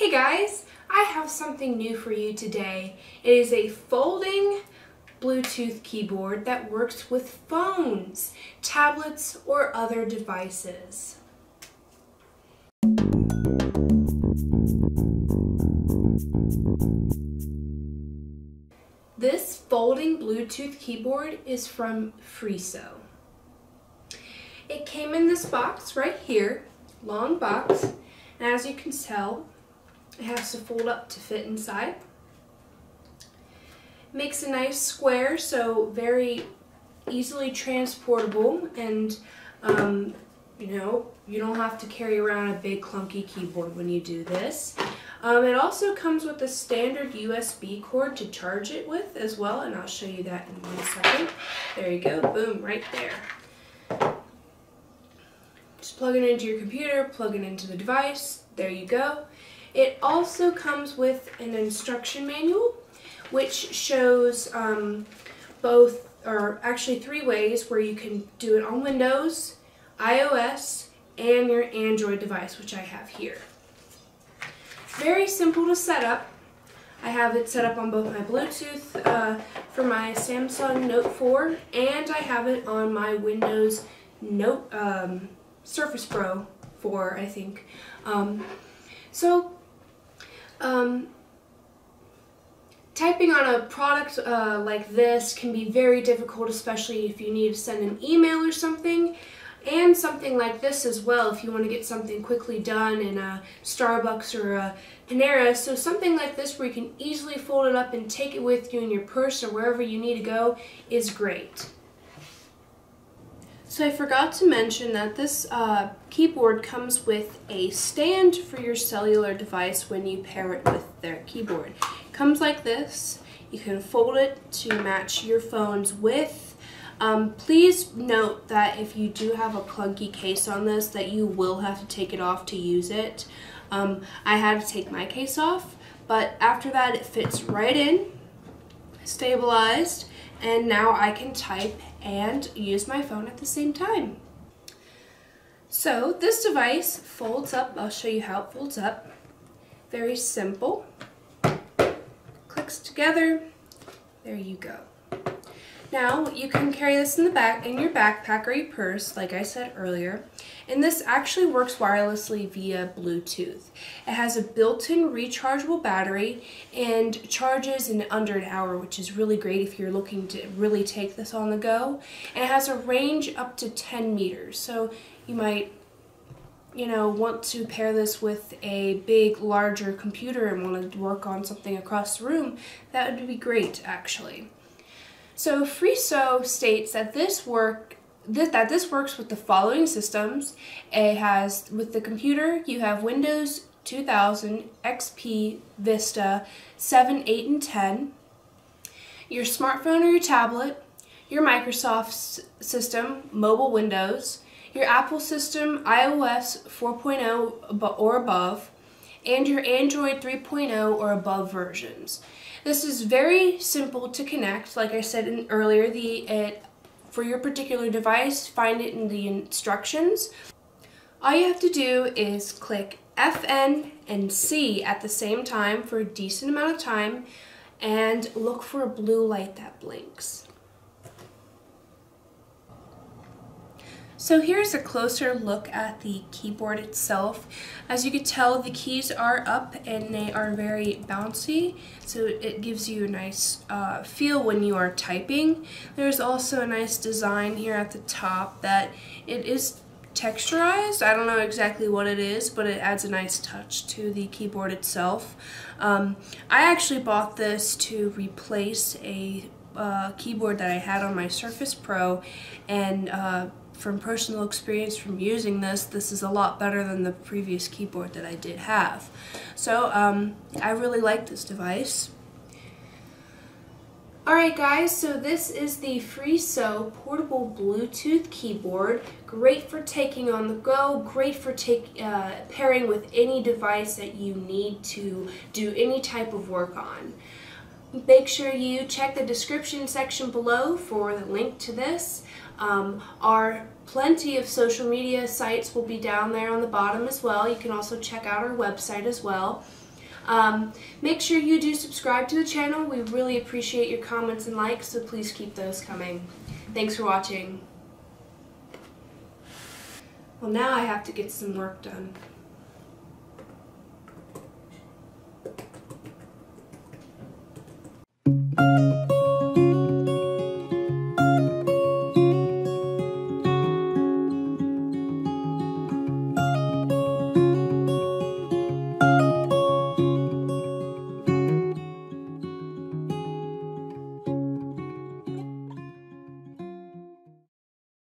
Hey guys, I have something new for you today. It is a folding Bluetooth keyboard that works with phones, tablets, or other devices. This folding Bluetooth keyboard is from FREESOO. It came in this box right here, long box, and as you can tell, it has to fold up to fit inside. Makes a nice square, so very easily transportable, and you don't have to carry around a big clunky keyboard when you do this. It also comes with a standard USB cord to charge it with as well, and I'll show you that in 1 second. There you go, boom, right there. Just plug it into your computer, plug it into the device, there you go. It also comes with an instruction manual, which shows actually 3 ways where you can do it on Windows, iOS, and your Android device, which I have here. Very simple to set up. I have it set up on both my Bluetooth for my Samsung Note 4, and I have it on my Windows Note Surface Pro 4, I think. Typing on a product like this can be very difficult, especially if you need to send an email or something, and something like this as well if you want to get something quickly done in a Starbucks or a Panera. So something like this where you can easily fold it up and take it with you in your purse or wherever you need to go is great. So I forgot to mention that this keyboard comes with a stand for your cellular device when you pair it with their keyboard. It comes like this. You can fold it to match your phone's width. Please note that if you do have a clunky case on this, that you will have to take it off to use it. I had to take my case off, but after that it fits right in, stabilized, and now I can type and use my phone at the same time. So this device folds up. I'll show you how it folds up. Very simple. Clicks together. There you go. Now you can carry this in your backpack or your purse, like I said earlier. And this actually works wirelessly via Bluetooth. It has a built-in rechargeable battery and charges in under an hour, which is really great if you're looking to really take this on the go. And it has a range up to 10 meters. So you might, want to pair this with a big, larger computer and want to work on something across the room. That would be great, actually. So FREESOO states that this works with the following systems. It has, with the computer, you have Windows 2000, XP, Vista, 7, 8, and 10. Your smartphone or your tablet, your Microsoft system, mobile Windows, your Apple system, iOS 4.0 or above, and your Android 3.0 or above versions. This is very simple to connect. Like I said earlier, for your particular device, find it in the instructions. All you have to do is click FN and C at the same time for a decent amount of time and look for a blue light that blinks. So here's a closer look at the keyboard itself. As you can tell, the keys are up and they are very bouncy, so it gives you a nice feel when you are typing. There's also a nice design here at the top that it is texturized. I don't know exactly what it is, but it adds a nice touch to the keyboard itself. I actually bought this to replace a keyboard that I had on my Surface Pro, and from personal experience from using this is a lot better than the previous keyboard that I did have. So I really like this device. Alright guys, so this is the FREESOO portable Bluetooth keyboard. Great for taking on the go, great for pairing with any device that you need to do any type of work on. Make sure you check the description section below for the link to this. Our plenty of social media sites will be down there on the bottom as well. You can also check out our website as well. Make sure you do subscribe to the channel. We really appreciate your comments and likes, so please keep those coming. Thanks for watching. Well, now I have to get some work done.